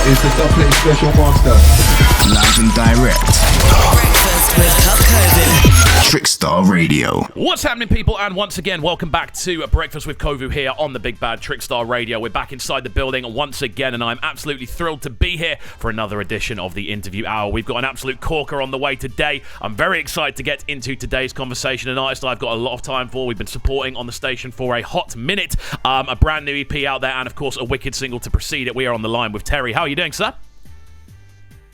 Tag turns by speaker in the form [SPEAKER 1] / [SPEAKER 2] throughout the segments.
[SPEAKER 1] is the Doublet Special Master.
[SPEAKER 2] Live and direct.
[SPEAKER 3] Breakfast with CubCamTV.
[SPEAKER 2] Trickstar Radio.
[SPEAKER 4] What's happening, people? And once again, welcome back to Breakfast with Kovu here on the Big Bad Trickstar Radio. We're back inside the building once again, and I'm absolutely thrilled to be here for another edition of the Interview Hour. We've got an absolute corker on the way today. I'm very excited to get into today's conversation. An artist I've got a lot of time for. We've been supporting on the station for a hot minute. A brand new EP out there, and of course, a wicked single to precede it. We are on the line with Terri. How are you doing, sir?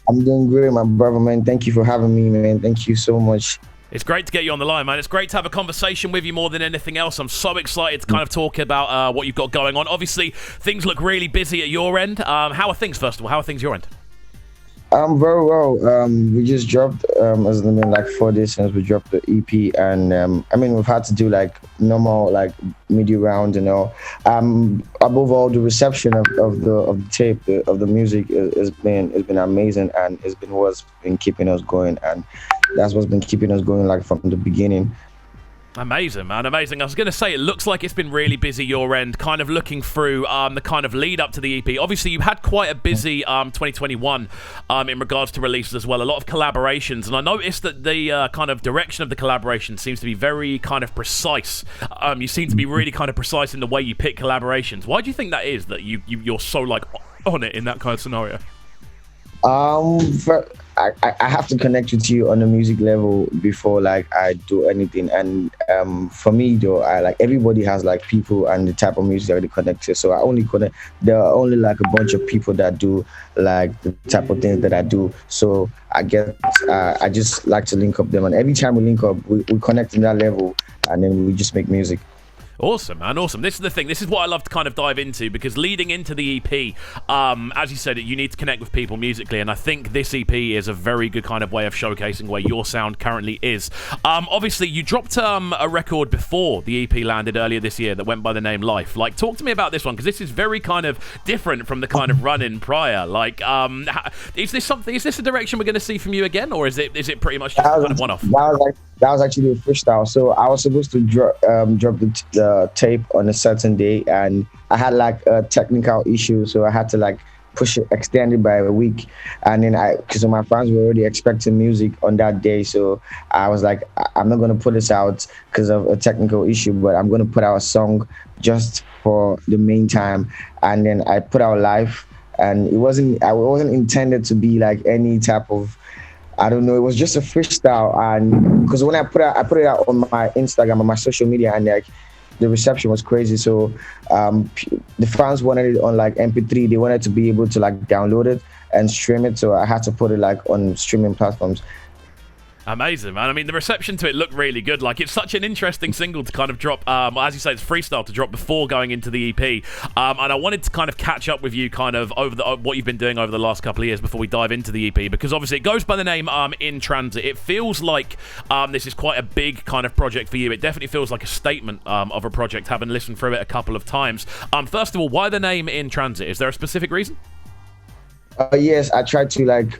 [SPEAKER 5] I'm doing great, my brother, man. Thank you for having me, man. Thank you so much.
[SPEAKER 4] It's great to get you on the line, man. It's great to have a conversation with you more than anything else. I'm so excited to kind of talk about what you've got going on. Obviously, things look really busy at your end. How are things, first of all? How are things your end?
[SPEAKER 5] Very well. We just dropped, it's been like 4 days since we dropped the EP, and we've had to do like normal like media round, you know. Above all, the reception of the tape, of the music has been amazing, and it's been what's been keeping us going, and that's what's been keeping us going like from the beginning.
[SPEAKER 4] Amazing, man, amazing. I was going to say, it looks like it's been really busy your end, kind of looking through the kind of lead up to the EP. Obviously, you had quite a busy 2021 in regards to releases as well, a lot of collaborations, and I noticed that the kind of direction of the collaboration seems to be very kind of precise. You seem to be really kind of precise in the way you pick collaborations. Why do you think that is, that you're so like on it in that kind of scenario?
[SPEAKER 5] I have to connect with you on a music level before like I do anything, and for me though, I like everybody has like people and the type of music that they connect to. So I only connect. There are only like a bunch of people that do like the type of things that I do. So I guess I just like to link up them, and every time we link up, we connect in that level, and then we just make music.
[SPEAKER 4] Awesome, man, awesome. This is the thing. This is what I love to kind of dive into, because leading into the EP, as you said, you need to connect with people musically, and I think this EP is a very good kind of way of showcasing where your sound currently is. Obviously, you dropped a record before the EP landed earlier this year that went by the name Life. Like, talk to me about this one, because this is very kind of different from the kind of run-in prior. Like, is this a direction we're going to see from you again, or is it pretty much just kind of one-off?
[SPEAKER 5] That was actually a freestyle. So I was supposed to drop the tape on a certain day, and I had like a technical issue, so I had to like extend it by a week. And then because my friends were already expecting music on that day, so I was like, I'm not gonna put this out because of a technical issue, but I'm gonna put out a song just for the meantime. And then I put out Live, and I wasn't intended to be like any type of, I don't know, it was just a freestyle. And because when I put it out on my Instagram, on my social media, and like the reception was crazy. So the fans wanted it on like MP3. They wanted to be able to like download it and stream it. So I had to put it like on streaming platforms.
[SPEAKER 4] Amazing, man. I mean, the reception to it looked really good. Like, it's such an interesting single to kind of drop, as you say, it's freestyle to drop before going into the EP. And I wanted to kind of catch up with you kind of over what you've been doing over the last couple of years before we dive into the EP, because obviously it goes by the name In Transit. It feels like this is quite a big kind of project for you. It definitely feels like a statement of a project, having listened through it a couple of times. First of all, why the name In Transit? Is there a specific reason?
[SPEAKER 5] Yes, I tried to like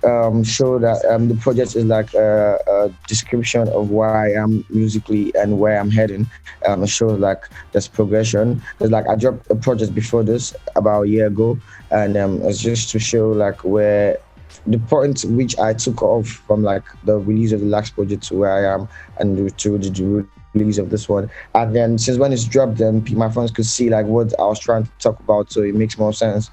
[SPEAKER 5] show that the project is like a description of where I am musically and where I'm heading. It shows like there's progression. Because like I dropped a project before this about a year ago, and it's just to show like where the point which I took off from like the release of the last project to where I am, and to the release of this one. And then since when it's dropped, then my friends could see like what I was trying to talk about, so it makes more sense.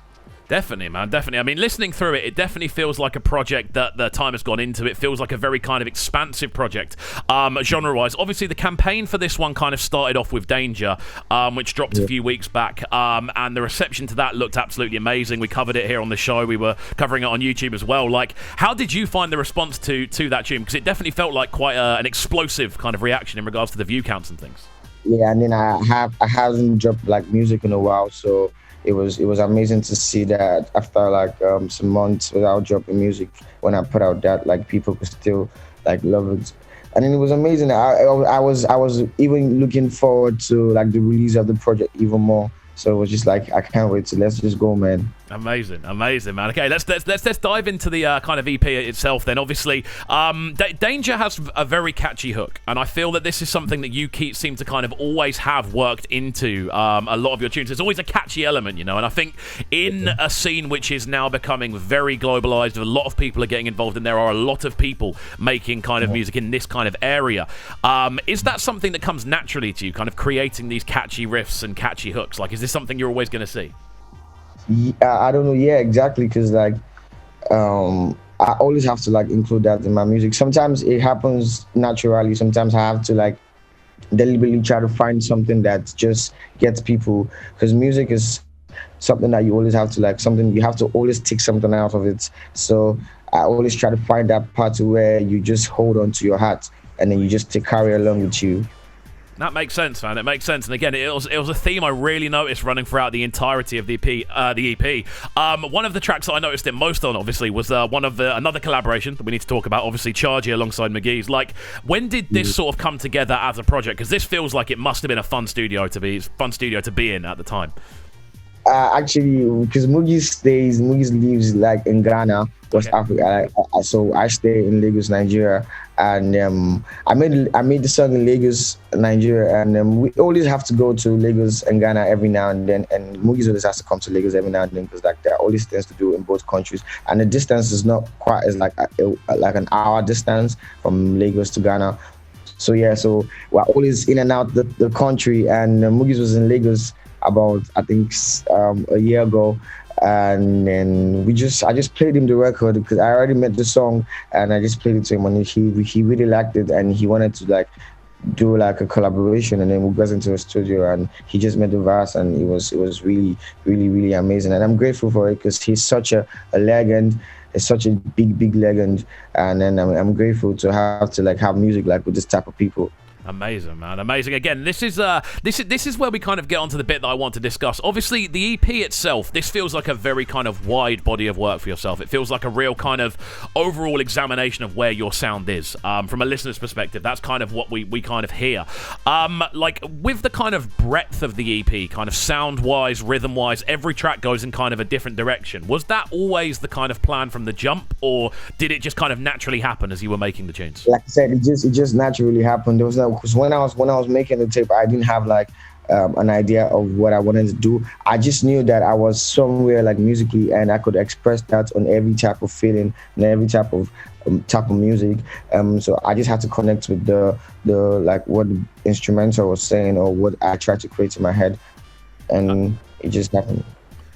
[SPEAKER 4] Definitely, man, definitely. I mean, listening through it, it definitely feels like a project that the time has gone into. It feels like a very kind of expansive project, genre-wise. Obviously, the campaign for this one kind of started off with Danger, which dropped a few weeks back, and the reception to that looked absolutely amazing. We covered it here on the show. We were covering it on YouTube as well. Like, how did you find the response to that tune? Because it definitely felt like quite an explosive kind of reaction in regards to the view counts and things.
[SPEAKER 5] Yeah, and then I haven't dropped like music in a while, so it was amazing to see that after like some months without dropping music, when I put out that like people could still like love it. And then it was amazing. I was even looking forward to like the release of the project even more. So it was just like, I can't wait. So let's just go, man.
[SPEAKER 4] Amazing, man. Okay, let's dive into the kind of EP itself. Then, obviously, Danger has a very catchy hook, and I feel that this is something that you seem to kind of always have worked into a lot of your tunes. There's always a catchy element, you know. And I think in a scene which is now becoming very globalized, a lot of people are getting involved, and there are a lot of people making kind of music in this kind of area. Is that something that comes naturally to you, kind of creating these catchy riffs and catchy hooks? Like, is this something you're always going to see?
[SPEAKER 5] I don't know. Yeah, exactly. Because like, I always have to like include that in my music. Sometimes it happens naturally. Sometimes I have to like deliberately try to find something that just gets people. Because music is something that you always have to like, something you have to always take something out of it. So I always try to find that part where you just hold on to your heart and then you just carry along with you.
[SPEAKER 4] That makes sense, man. It makes sense. And again, it was a theme I really noticed running throughout the entirety of the EP. One of the tracks that I noticed it most on, obviously, was another collaboration that we need to talk about, obviously, Chargy alongside McGee's. Like, when did this sort of come together as a project? Because this feels like it must have been a fun studio to be in at the time.
[SPEAKER 5] Actually, because Mugi's lives like in Ghana, West Africa. So I stay in Lagos, Nigeria, and I made the song in Lagos, Nigeria, and we always have to go to Lagos and Ghana every now and then, and Mugi's always has to come to Lagos every now and then because like there are always things to do in both countries, and the distance is not quite as like an hour distance from Lagos to Ghana. So yeah, so we're always in and out the country, and Mugi's was in Lagos about I think a year ago, and then I just played him the record because I already made the song, and I just played it to him, and he really liked it, and he wanted to like do like a collaboration, and then we got into a studio and he just made the verse, and it was really really really amazing, and I'm grateful for it because he's such a legend. It's such a big legend, and then I'm grateful to have music like with this type of people.
[SPEAKER 4] Amazing, man. Amazing. Again, this is where we kind of get onto the bit that I want to discuss. Obviously, the EP itself, this feels like a very kind of wide body of work for yourself. It feels like a real kind of overall examination of where your sound is. From a listener's perspective, that's kind of what we kind of hear. Like, with the kind of breadth of the EP, kind of sound-wise, rhythm-wise, every track goes in kind of a different direction. Was that always the kind of plan from the jump, or did it just kind of naturally happen as you were making the tunes?
[SPEAKER 5] Like I said, it just naturally happened. There was no, because when I was making the tape, I didn't have like an idea of what I wanted to do. I just knew that I was somewhere like musically, and I could express that on every type of feeling and every type of music. So I just had to connect with the like what the instrumental was saying or what I tried to create in my head, and it just happened.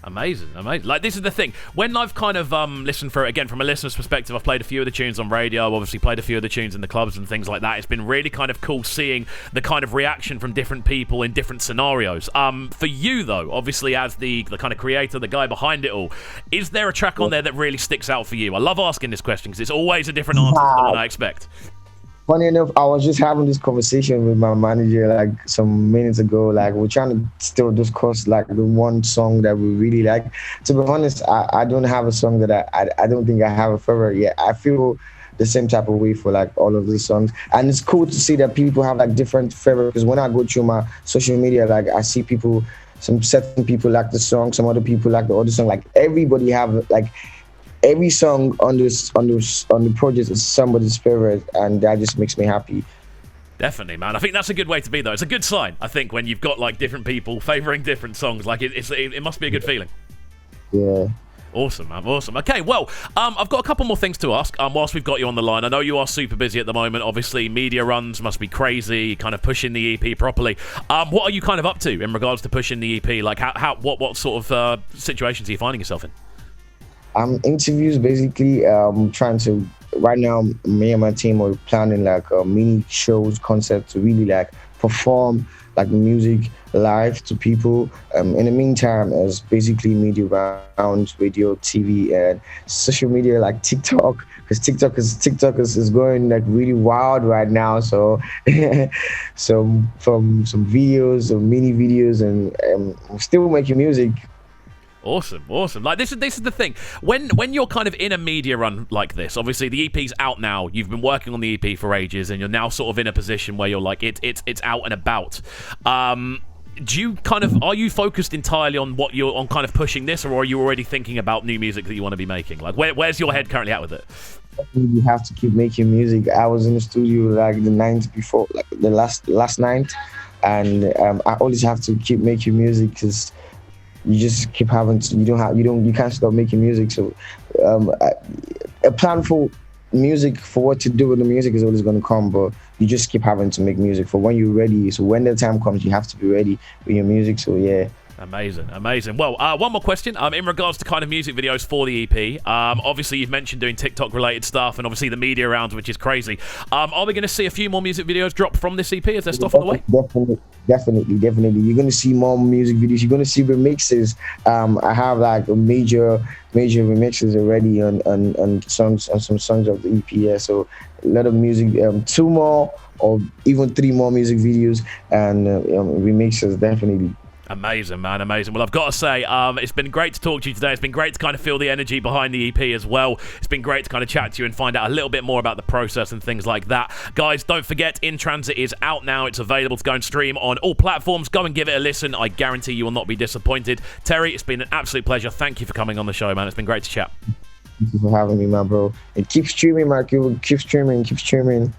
[SPEAKER 4] Amazing. Like, this is the thing. When I've kind of listened for it, again, from a listener's perspective, I've played a few of the tunes on radio, obviously played a few of the tunes in the clubs and things like that. It's been really kind of cool seeing the kind of reaction from different people in different scenarios. For you, though, obviously as the kind of creator, the guy behind it all, is there a track on there that really sticks out for you? I love asking this question because it's always a different answer to the one I expect.
[SPEAKER 5] Funny enough, I was just having this conversation with my manager like some minutes ago. Like, we're trying to still discuss like the one song that we really like. To be honest, I don't have a song that I don't think I have a favorite yet. I feel the same type of way for like all of these songs, and it's cool to see that people have like different favorites. Because when I go through my social media, like I see people, some certain people like the song, some other people like the other song. Like everybody have like. Every song on the project is somebody's favorite, and that just makes me happy.
[SPEAKER 4] Definitely, man. I think that's a good way to be, though. It's a good sign, I think, when you've got like different people favouring different songs. Like it must be a good feeling.
[SPEAKER 5] Yeah.
[SPEAKER 4] Awesome, man. Awesome. Okay, well, I've got a couple more things to ask whilst we've got you on the line. I know you are super busy at the moment. Obviously, media runs must be crazy, kind of pushing the EP properly. What are you kind of up to in regards to pushing the EP? Like, what sort of situations are you finding yourself in?
[SPEAKER 5] Interviews, basically. Trying to, right now, me and my team are planning like mini shows, concerts to really like perform like music live to people. In the meantime, as basically media around radio, TV, and social media like TikTok, because TikTok is going like really wild right now. So some videos, some mini videos, and still making music.
[SPEAKER 4] Awesome. Like this is the thing. When you're kind of in a media run like this, obviously the EP's out now. You've been working on the EP for ages, and you're now sort of in a position where you're like it's out and about. do you are you focused entirely on what you're on, kind of pushing this, or are you already thinking about new music that you want to be making? Like, where's your head currently at with it?
[SPEAKER 5] You have to keep making music. I was in the studio like the night before, like the last night, and I always have to keep making music because you just keep having to. You can't stop making music. So a plan for music, for what to do with the music, is always going to come, but you just keep having to make music for when you're ready. So when the time comes, you have to be ready with your music. So yeah.
[SPEAKER 4] Amazing. Well, one more question. In regards to kind of music videos for the EP, obviously you've mentioned doing TikTok-related stuff, and obviously the media rounds, which is crazy. Are we going to see a few more music videos drop from this EP? Is there stuff on the way?
[SPEAKER 5] Definitely. You're going to see more music videos. You're going to see remixes. I have like major remixes already on songs, on some songs of the EP. Yeah. So a lot of music. 2 more or even 3 more music videos and remixes, definitely.
[SPEAKER 4] Amazing, man, amazing. Well, I've got to say, it's been great to talk to you today. It's been great to kind of feel the energy behind the EP as well. It's been great to kind of chat to you and find out a little bit more about the process and things like that. Guys, don't forget, In Transit is out now. It's available to go and stream on all platforms. Go and give it a listen. I guarantee you will not be disappointed. Terry, it's been an absolute pleasure. Thank you for coming on the show, man. It's been great to chat.
[SPEAKER 5] Thank you for having me, my bro. And keep streaming, Mark. Keep streaming.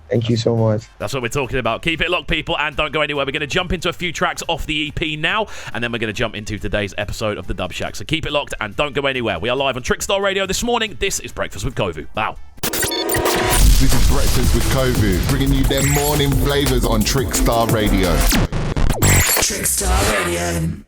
[SPEAKER 5] Thank you so much.
[SPEAKER 4] That's what we're talking about. Keep it locked, people, and don't go anywhere. We're going to jump into a few tracks off the EP now, and then we're going to jump into today's episode of the Dub Shack. So keep it locked and don't go anywhere. We are live on Trickstar Radio this morning. This is Breakfast with KXVU. Wow.
[SPEAKER 2] This is Breakfast with KXVU, bringing you their morning flavors on Trickstar Radio.
[SPEAKER 3] Trickstar Radio.